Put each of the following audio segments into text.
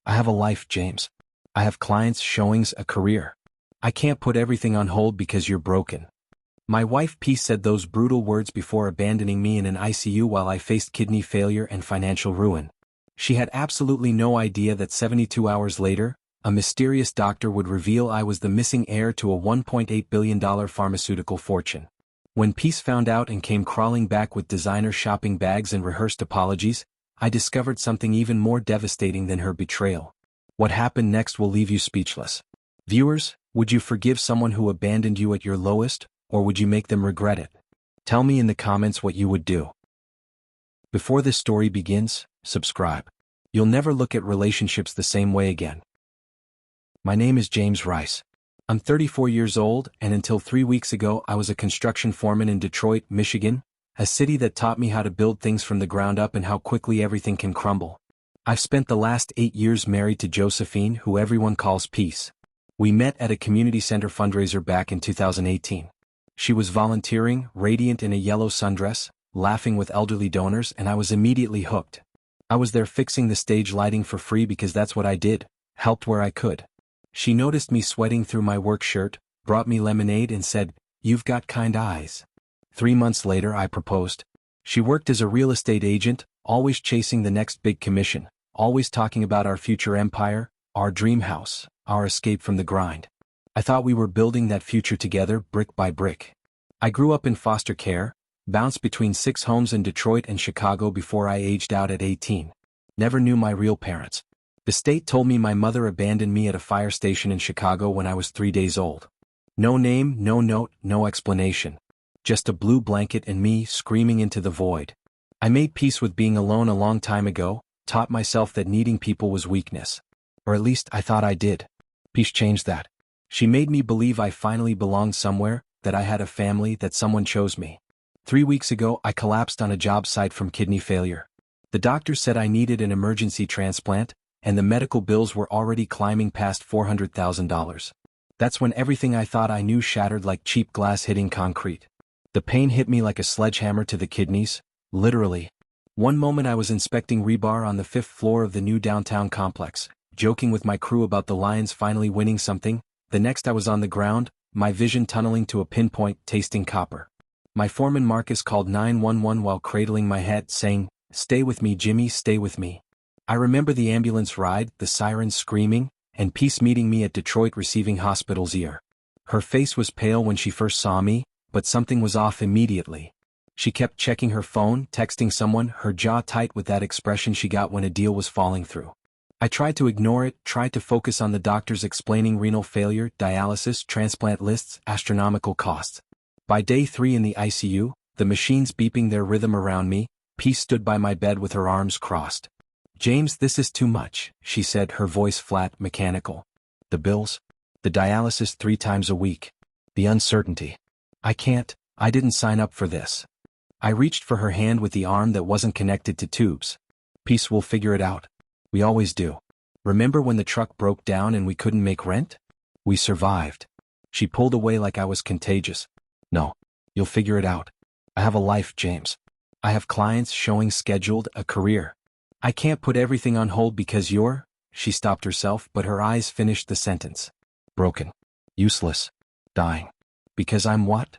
I have a life, James. I have clients, showings, a career. I can't put everything on hold because you're broken. My wife P said those brutal words before abandoning me in an ICU while I faced kidney failure and financial ruin. She had absolutely no idea that 72 hours later, a mysterious doctor would reveal I was the missing heir to a $1.8 billion pharmaceutical fortune. When Peace found out and came crawling back with designer shopping bags and rehearsed apologies, I discovered something even more devastating than her betrayal. What happened next will leave you speechless. Viewers, would you forgive someone who abandoned you at your lowest, or would you make them regret it? Tell me in the comments what you would do. Before this story begins, subscribe. You'll never look at relationships the same way again. My name is James Rice. I'm 34 years old, and until 3 weeks ago I was a construction foreman in Detroit, Michigan, a city that taught me how to build things from the ground up and how quickly everything can crumble. I've spent the last 8 years married to Josephine, who everyone calls Peace. We met at a community center fundraiser back in 2018. She was volunteering, radiant in a yellow sundress, laughing with elderly donors, and I was immediately hooked. I was there fixing the stage lighting for free because that's what I did, helped where I could. She noticed me sweating through my work shirt, brought me lemonade and said, "You've got kind eyes." 3 months later I proposed. She worked as a real estate agent, always chasing the next big commission, always talking about our future empire, our dream house, our escape from the grind. I thought we were building that future together, brick by brick. I grew up in foster care, bounced between 6 homes in Detroit and Chicago before I aged out at 18. Never knew my real parents. The state told me my mother abandoned me at a fire station in Chicago when I was 3 days old. No name, no note, no explanation. Just a blue blanket and me screaming into the void. I made peace with being alone a long time ago, taught myself that needing people was weakness. Or at least I thought I did. Peace changed that. She made me believe I finally belonged somewhere, that I had a family, that someone chose me. 3 weeks ago I collapsed on a job site from kidney failure. The doctor said I needed an emergency transplant, and the medical bills were already climbing past $400,000. That's when everything I thought I knew shattered like cheap glass hitting concrete. The pain hit me like a sledgehammer to the kidneys, literally. One moment I was inspecting rebar on the 5th floor of the new downtown complex, joking with my crew about the Lions finally winning something. The next I was on the ground, my vision tunneling to a pinpoint, tasting copper. My foreman Marcus called 911 while cradling my head, saying, "Stay with me, Jimmy, stay with me." I remember the ambulance ride, the sirens screaming, and Peace meeting me at Detroit receiving hospital's ear. Her face was pale when she first saw me, but something was off immediately. She kept checking her phone, texting someone, her jaw tight with that expression she got when a deal was falling through. I tried to ignore it, tried to focus on the doctors explaining renal failure, dialysis, transplant lists, astronomical costs. By day 3 in the ICU, the machines beeping their rhythm around me, Peace stood by my bed with her arms crossed. "James, this is too much," she said, her voice flat, mechanical. "The bills? The dialysis 3 times a week? The uncertainty. I didn't sign up for this." I reached for her hand with the arm that wasn't connected to tubes. "Peace, will figure it out. We always do. Remember when the truck broke down and we couldn't make rent? We survived." She pulled away like I was contagious. "No, you'll figure it out. I have a life, James. I have clients, showings scheduled, a career. I can't put everything on hold because you're—" She stopped herself, but her eyes finished the sentence. "Broken. Useless. Dying. Because I'm what?"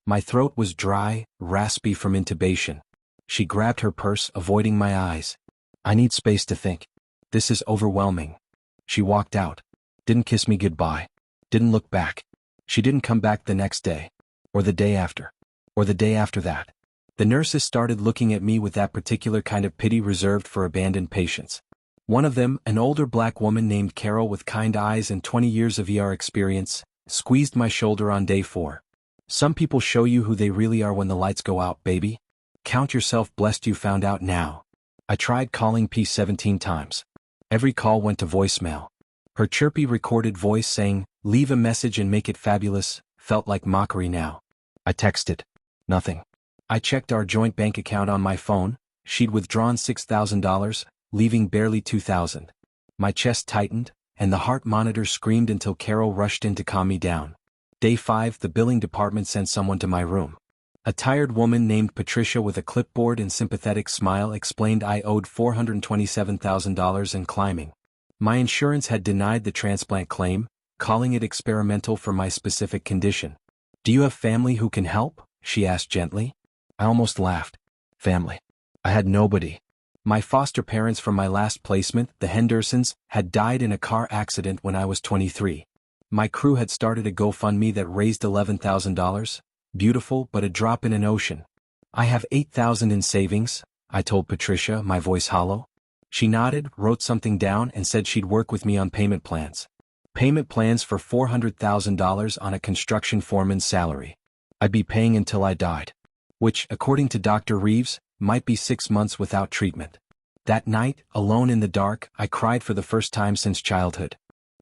My throat was dry, raspy from intubation. She grabbed her purse, avoiding my eyes. "I need space to think. This is overwhelming." She walked out. Didn't kiss me goodbye. Didn't look back. She didn't come back the next day. Or the day after. Or the day after that. The nurses started looking at me with that particular kind of pity reserved for abandoned patients. One of them, an older black woman named Carol with kind eyes and 20 years of ER experience, squeezed my shoulder on day 4. "Some people show you who they really are when the lights go out, baby. Count yourself blessed you found out now." I tried calling Peace 17 times. Every call went to voicemail. Her chirpy recorded voice saying, "Leave a message and make it fabulous," felt like mockery now. I texted. Nothing. I checked our joint bank account on my phone. She'd withdrawn $6,000, leaving barely $2,000. My chest tightened, and the heart monitor screamed until Carol rushed in to calm me down. Day 5, the billing department sent someone to my room. A tired woman named Patricia with a clipboard and sympathetic smile explained I owed $427,000 and climbing. My insurance had denied the transplant claim, calling it experimental for my specific condition. "Do you have family who can help?" she asked gently. I almost laughed. Family. I had nobody. My foster parents from my last placement, the Hendersons, had died in a car accident when I was 23. My crew had started a GoFundMe that raised $11,000. Beautiful, but a drop in an ocean. "I have $8,000 in savings," I told Patricia, my voice hollow. She nodded, wrote something down, and said she'd work with me on payment plans. Payment plans for $400,000 on a construction foreman's salary. I'd be paying until I died. Which, according to Dr. Reeves, might be 6 months without treatment. That night, alone in the dark, I cried for the first time since childhood.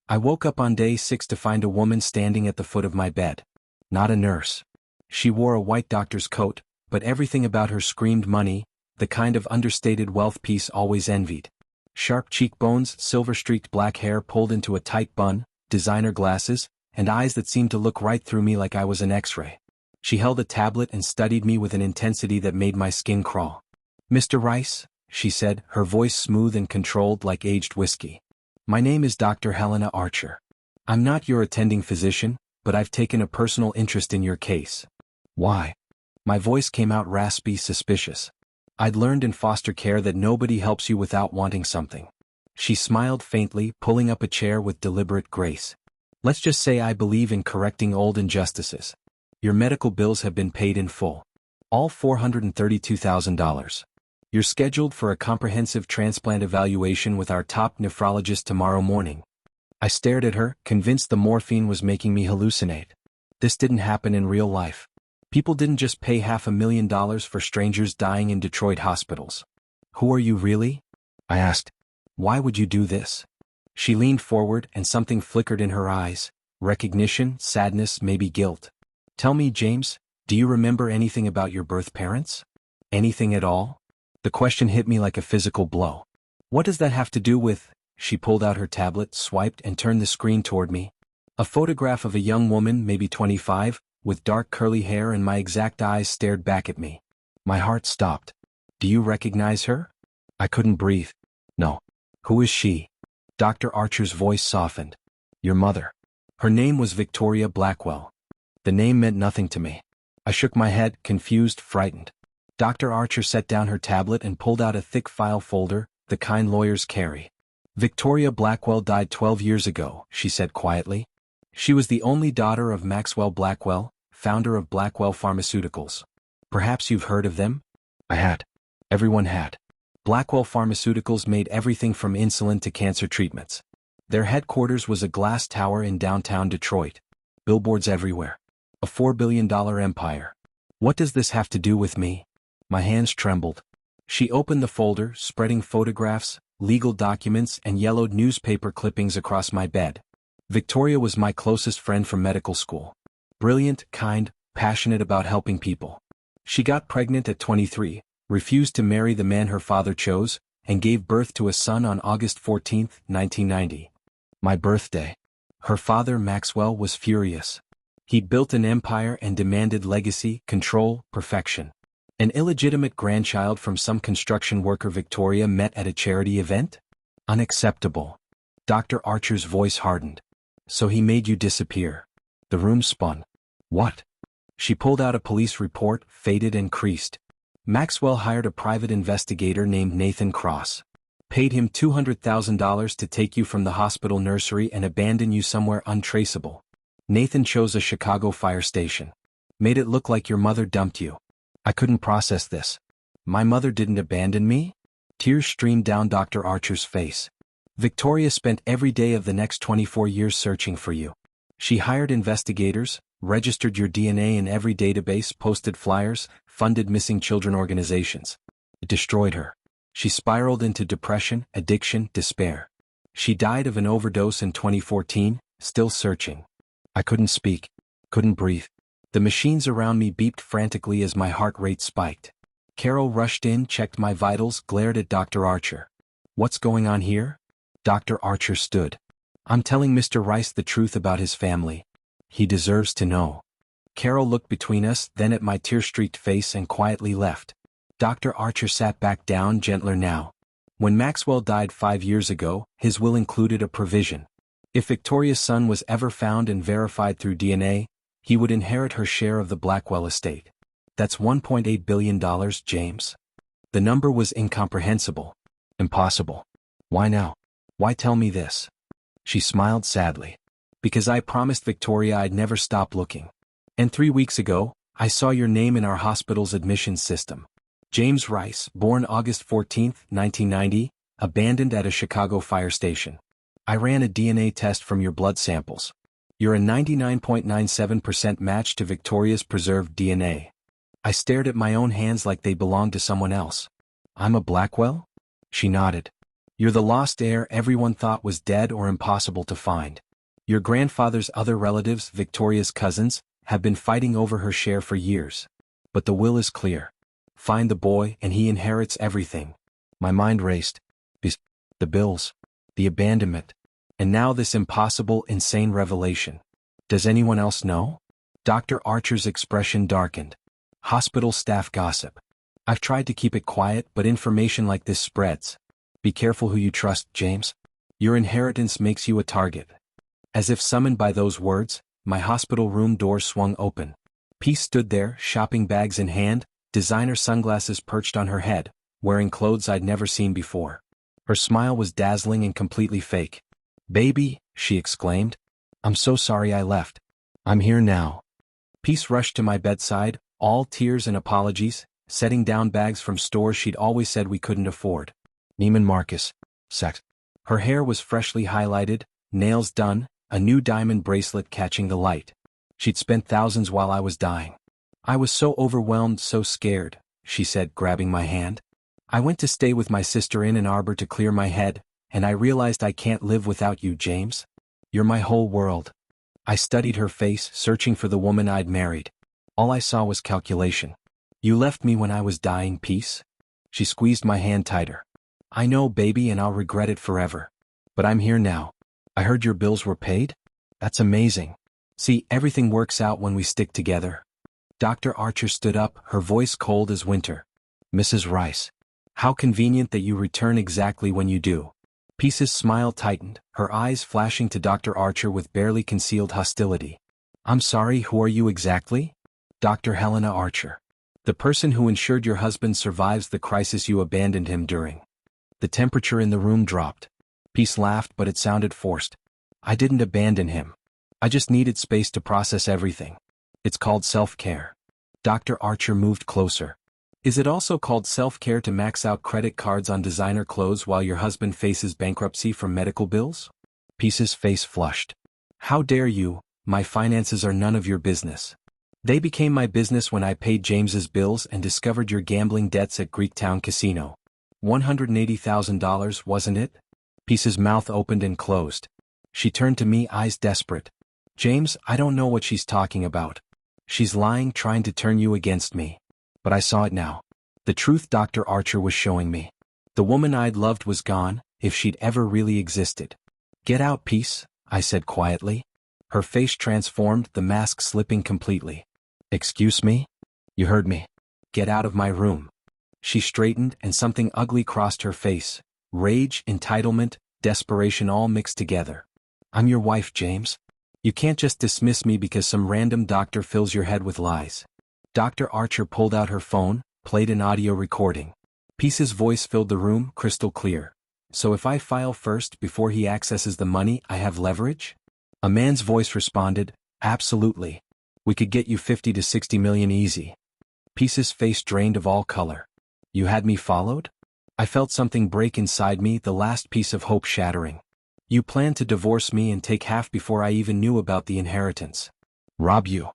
I woke up on day 6 to find a woman standing at the foot of my bed. Not a nurse. She wore a white doctor's coat, but everything about her screamed money, the kind of understated wealth Peace always envied. Sharp cheekbones, silver-streaked black hair pulled into a tight bun, designer glasses, and eyes that seemed to look right through me like I was an X-ray. She held a tablet and studied me with an intensity that made my skin crawl. "Mr. Rice," she said, her voice smooth and controlled like aged whiskey. "My name is Dr. Helena Archer. I'm not your attending physician, but I've taken a personal interest in your case." "Why?" My voice came out raspy, suspicious. I'd learned in foster care that nobody helps you without wanting something. She smiled faintly, pulling up a chair with deliberate grace. "Let's just say I believe in correcting old injustices. Your medical bills have been paid in full. All $432,000. You're scheduled for a comprehensive transplant evaluation with our top nephrologist tomorrow morning." I stared at her, convinced the morphine was making me hallucinate. This didn't happen in real life. People didn't just pay $500,000 for strangers dying in Detroit hospitals. "Who are you really?" I asked. "Why would you do this?" She leaned forward and something flickered in her eyes. Recognition, sadness, maybe guilt. "Tell me, James, do you remember anything about your birth parents? Anything at all?" The question hit me like a physical blow. "What does that have to do with—" She pulled out her tablet, swiped, and turned the screen toward me. A photograph of a young woman, maybe 25, with dark curly hair, and my exact eyes stared back at me. My heart stopped. "Do you recognize her?" I couldn't breathe. "No." "Who is she?" Dr. Archer's voice softened. "Your mother." Her name was Victoria Blackwell. The name meant nothing to me. I shook my head, confused, frightened. Dr. Archer set down her tablet and pulled out a thick file folder, the kind lawyers carry. "Victoria Blackwell died 12 years ago," she said quietly. "She was the only daughter of Maxwell Blackwell, founder of Blackwell Pharmaceuticals. Perhaps you've heard of them?" I had. Everyone had. Blackwell Pharmaceuticals made everything from insulin to cancer treatments. Their headquarters was a glass tower in downtown Detroit. Billboards everywhere. A $4 billion empire. "What does this have to do with me?" My hands trembled. She opened the folder, spreading photographs, legal documents, and yellowed newspaper clippings across my bed. Victoria was my closest friend from medical school. Brilliant, kind, passionate about helping people. She got pregnant at 23, refused to marry the man her father chose, and gave birth to a son on August 14, 1990. My birthday. Her father, Maxwell, was furious. He'd built an empire and demanded legacy, control, perfection. An illegitimate grandchild from some construction worker Victoria met at a charity event? Unacceptable. Dr. Archer's voice hardened. "So he made you disappear." The room spun. "What?" She pulled out a police report, faded and creased. "Maxwell hired a private investigator named Nathan Cross. Paid him $200,000 to take you from the hospital nursery and abandon you somewhere untraceable. Nathan chose a Chicago fire station. Made it look like your mother dumped you." I couldn't process this. My mother didn't abandon me? Tears streamed down Dr. Archer's face. "Victoria spent every day of the next 24 years searching for you. She hired investigators, registered your DNA in every database, posted flyers, funded missing children organizations. It destroyed her. She spiraled into depression, addiction, despair. She died of an overdose in 2014, still searching." I couldn't speak, couldn't breathe. The machines around me beeped frantically as my heart rate spiked. Carol rushed in, checked my vitals, glared at Dr. Archer. "What's going on here?" Dr. Archer stood. "I'm telling Mr. Rice the truth about his family. He deserves to know." Carol looked between us, then at my tear-streaked face and quietly left. Dr. Archer sat back down, gentler now. When Maxwell died 5 years ago, his will included a provision. If Victoria's son was ever found and verified through DNA, he would inherit her share of the Blackwell estate. That's $1.8 billion, James. The number was incomprehensible. Impossible. Why now? Why tell me this? She smiled sadly. Because I promised Victoria I'd never stop looking. And 3 weeks ago, I saw your name in our hospital's admissions system. James Rice, born August 14, 1990, abandoned at a Chicago fire station. I ran a DNA test from your blood samples. You're a 99.97% match to Victoria's preserved DNA. I stared at my own hands like they belonged to someone else. I'm a Blackwell? She nodded. You're the lost heir everyone thought was dead or impossible to find. Your grandfather's other relatives, Victoria's cousins, have been fighting over her share for years. But the will is clear. Find the boy and he inherits everything. My mind raced. The bills. The abandonment. And now this impossible, insane revelation. Does anyone else know? Dr. Archer's expression darkened. Hospital staff gossip. I've tried to keep it quiet, but information like this spreads. Be careful who you trust, James. Your inheritance makes you a target. As if summoned by those words, my hospital room door swung open. Peace stood there, shopping bags in hand, designer sunglasses perched on her head, wearing clothes I'd never seen before. Her smile was dazzling and completely fake. Baby, she exclaimed. I'm so sorry I left. I'm here now. Peace rushed to my bedside, all tears and apologies, setting down bags from stores she'd always said we couldn't afford. Neiman Marcus. Sex. Her hair was freshly highlighted, nails done, a new diamond bracelet catching the light. She'd spent thousands while I was dying. I was so overwhelmed, so scared, she said, grabbing my hand. I went to stay with my sister in Ann Arbor to clear my head, and I realized I can't live without you, James. You're my whole world. I studied her face, searching for the woman I'd married. All I saw was calculation. You left me when I was dying, Peace. She squeezed my hand tighter. I know, baby, and I'll regret it forever. But I'm here now. I heard your bills were paid? That's amazing. See, everything works out when we stick together. Dr. Archer stood up, her voice cold as winter. Mrs. Rice. How convenient that you return exactly when you do. Peace's smile tightened, her eyes flashing to Dr. Archer with barely concealed hostility. I'm sorry, who are you exactly? Dr. Helena Archer. The person who ensured your husband survives the crisis you abandoned him during. The temperature in the room dropped. Peace laughed, but it sounded forced. I didn't abandon him. I just needed space to process everything. It's called self-care. Dr. Archer moved closer. Is it also called self-care to max out credit cards on designer clothes while your husband faces bankruptcy from medical bills? Peace's face flushed. How dare you? My finances are none of your business. They became my business when I paid James's bills and discovered your gambling debts at Greektown Casino. $180,000, wasn't it? Peace's mouth opened and closed. She turned to me, eyes desperate. James, I don't know what she's talking about. She's lying, trying to turn you against me. But I saw it now. The truth Dr. Archer was showing me. The woman I'd loved was gone, if she'd ever really existed. Get out, Peace, I said quietly. Her face transformed, the mask slipping completely. Excuse me? You heard me. Get out of my room. She straightened and something ugly crossed her face. Rage, entitlement, desperation all mixed together. I'm your wife, James. You can't just dismiss me because some random doctor fills your head with lies. Dr. Archer pulled out her phone, played an audio recording. Peace's voice filled the room, crystal clear. So if I file first before he accesses the money, I have leverage? A man's voice responded, absolutely. We could get you 50 to 60 million easy. Peace's face drained of all color. You had me followed? I felt something break inside me, the last piece of hope shattering. You planned to divorce me and take half before I even knew about the inheritance. Rob you.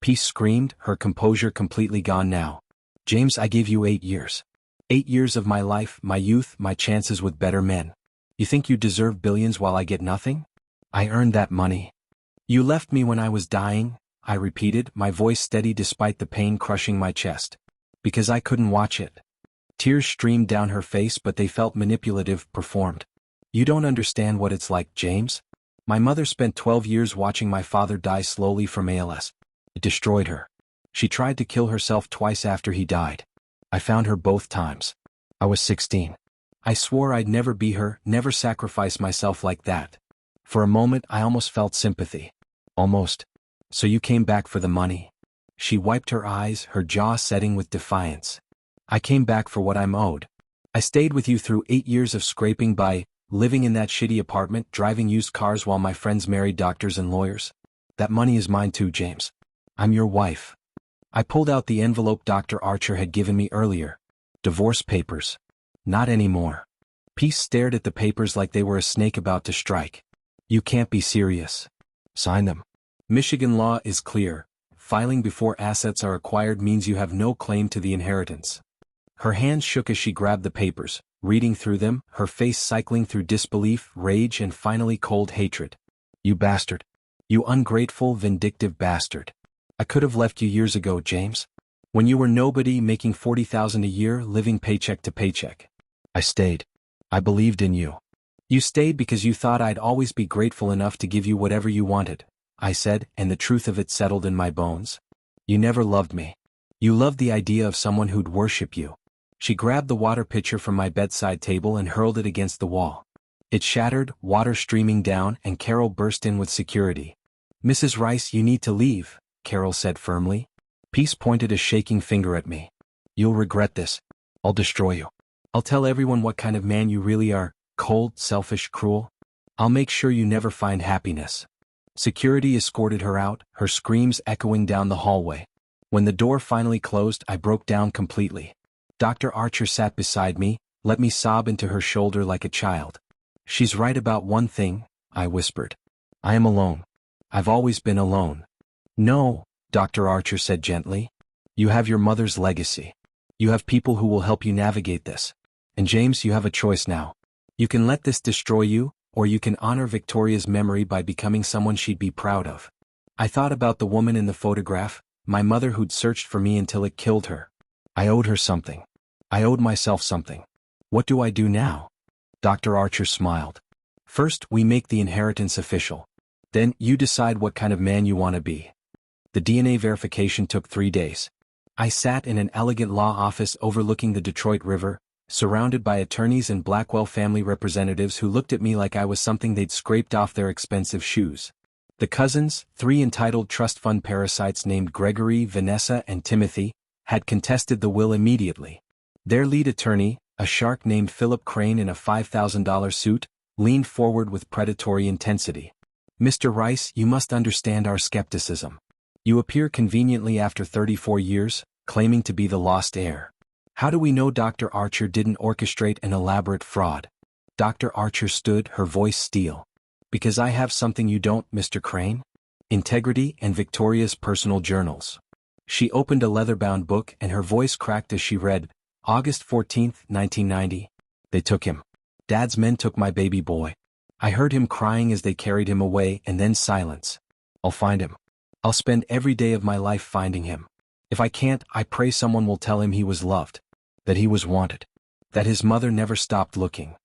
Peace screamed, her composure completely gone now. James, I gave you 8 years. 8 years of my life, my youth, my chances with better men. You think you deserve billions while I get nothing? I earned that money. You left me when I was dying, I repeated, my voice steady despite the pain crushing my chest. Because I couldn't watch it. Tears streamed down her face, but they felt manipulative, performed. You don't understand what it's like, James. My mother spent 12 years watching my father die slowly from ALS. It destroyed her. She tried to kill herself twice after he died. I found her both times. I was 16. I swore I'd never be her, never sacrifice myself like that. For a moment I almost felt sympathy. Almost. So you came back for the money? She wiped her eyes, her jaw setting with defiance. I came back for what I'm owed. I stayed with you through 8 years of scraping by, living in that shitty apartment, driving used cars while my friends married doctors and lawyers. That money is mine too, James. I'm your wife. I pulled out the envelope Dr. Archer had given me earlier. Divorce papers. Not anymore. Peace stared at the papers like they were a snake about to strike. You can't be serious. Sign them. Michigan law is clear. Filing before assets are acquired means you have no claim to the inheritance. Her hands shook as she grabbed the papers, reading through them, her face cycling through disbelief, rage, and finally cold hatred. You bastard. You ungrateful, vindictive bastard. I could have left you years ago, James. When you were nobody, making $40,000 a year, living paycheck to paycheck. I stayed. I believed in you. You stayed because you thought I'd always be grateful enough to give you whatever you wanted, I said, and the truth of it settled in my bones. You never loved me. You loved the idea of someone who'd worship you. She grabbed the water pitcher from my bedside table and hurled it against the wall. It shattered, water streaming down, and Carol burst in with security. Mrs. Rice, you need to leave, Carol said firmly. Peace pointed a shaking finger at me. You'll regret this. I'll destroy you. I'll tell everyone what kind of man you really are, cold, selfish, cruel. I'll make sure you never find happiness. Security escorted her out, her screams echoing down the hallway. When the door finally closed, I broke down completely. Dr. Archer sat beside me, let me sob into her shoulder like a child. She's right about one thing, I whispered. I am alone. I've always been alone. No, Dr. Archer said gently. You have your mother's legacy. You have people who will help you navigate this. And James, you have a choice now. You can let this destroy you, or you can honor Victoria's memory by becoming someone she'd be proud of. I thought about the woman in the photograph, my mother who'd searched for me until it killed her. I owed her something. I owed myself something. What do I do now? Dr. Archer smiled. First, we make the inheritance official. Then, you decide what kind of man you want to be. The DNA verification took 3 days. I sat in an elegant law office overlooking the Detroit River, surrounded by attorneys and Blackwell family representatives who looked at me like I was something they'd scraped off their expensive shoes. The cousins, 3 entitled trust fund parasites named Gregory, Vanessa, and Timothy, had contested the will immediately. Their lead attorney, a shark named Philip Crane in a $5,000 suit, leaned forward with predatory intensity. Mr. Rice, you must understand our skepticism. You appear conveniently after 34 years, claiming to be the lost heir. How do we know Dr. Archer didn't orchestrate an elaborate fraud? Dr. Archer stood, her voice steel. Because I have something you don't, Mr. Crane? Integrity and Victoria's personal journals. She opened a leather-bound book and her voice cracked as she read, August 14, 1990. They took him. Dad's men took my baby boy. I heard him crying as they carried him away and then silence. I'll find him. I'll spend every day of my life finding him. If I can't, I pray someone will tell him he was loved. That he was wanted. That his mother never stopped looking.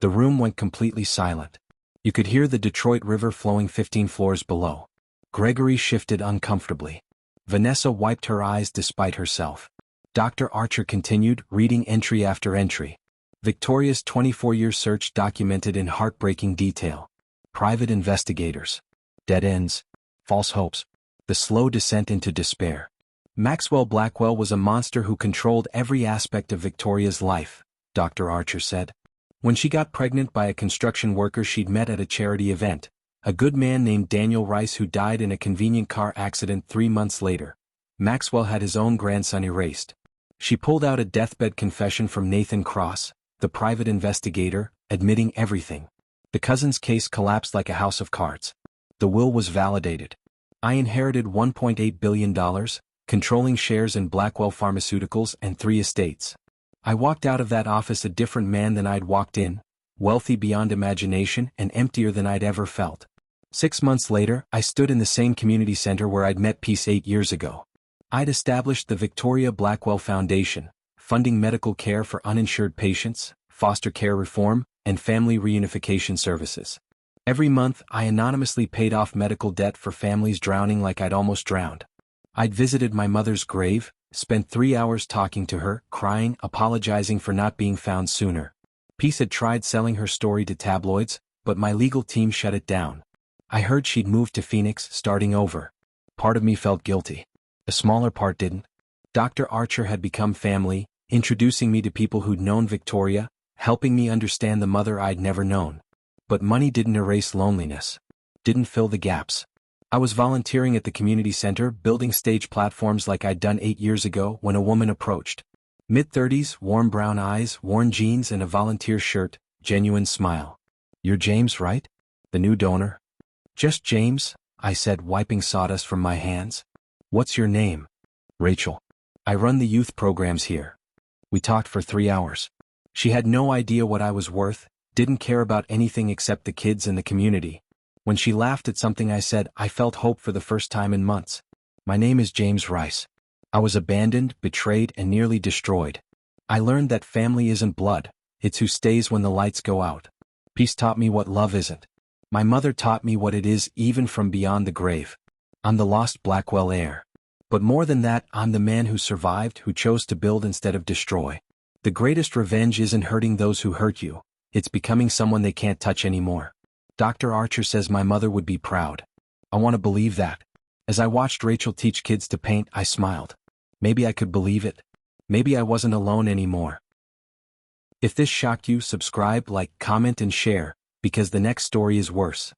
The room went completely silent. You could hear the Detroit River flowing 15 floors below. Gregory shifted uncomfortably. Vanessa wiped her eyes despite herself. Dr. Archer continued, reading entry after entry. Victoria's 24-year search documented in heartbreaking detail. Private investigators. Dead ends. False hopes. The slow descent into despair. Maxwell Blackwell was a monster who controlled every aspect of Victoria's life, Dr. Archer said. When she got pregnant by a construction worker she'd met at a charity event, a good man named Daniel Rice who died in a convenient car accident 3 months later, Maxwell had his own grandson erased. She pulled out a deathbed confession from Nathan Cross, the private investigator, admitting everything. The cousin's case collapsed like a house of cards. The will was validated. I inherited $1.8 billion, controlling shares in Blackwell Pharmaceuticals and 3 estates. I walked out of that office a different man than I'd walked in, wealthy beyond imagination and emptier than I'd ever felt. 6 months later, I stood in the same community center where I'd met Peace 8 years ago. I'd established the Victoria Blackwell Foundation, funding medical care for uninsured patients, foster care reform, and family reunification services. Every month, I anonymously paid off medical debt for families drowning like I'd almost drowned. I'd visited my mother's grave, spent 3 hours talking to her, crying, apologizing for not being found sooner. Peace had tried selling her story to tabloids, but my legal team shut it down. I heard she'd moved to Phoenix, starting over. Part of me felt guilty. A smaller part didn't. Dr. Archer had become family, introducing me to people who'd known Victoria, helping me understand the mother I'd never known. But money didn't erase loneliness. Didn't fill the gaps. I was volunteering at the community center, building stage platforms like I'd done 8 years ago when a woman approached. Mid-30s, warm brown eyes, worn jeans and a volunteer shirt, genuine smile. "You're James, right? The new donor?" "Just James," I said, wiping sawdust from my hands. "What's your name?" "Rachel. I run the youth programs here." We talked for 3 hours. She had no idea what I was worth, didn't care about anything except the kids and the community. When she laughed at something I said, I felt hope for the first time in months. "My name is James Rice. I was abandoned, betrayed, and nearly destroyed. I learned that family isn't blood, it's who stays when the lights go out. Peace taught me what love isn't. My mother taught me what it is even from beyond the grave. I'm the lost Blackwell heir. But more than that, I'm the man who survived, who chose to build instead of destroy. The greatest revenge isn't hurting those who hurt you, it's becoming someone they can't touch anymore." Dr. Archer says my mother would be proud. I want to believe that. As I watched Rachel teach kids to paint, I smiled. Maybe I could believe it. Maybe I wasn't alone anymore. If this shocked you, subscribe, like, comment, and share, because the next story is worse.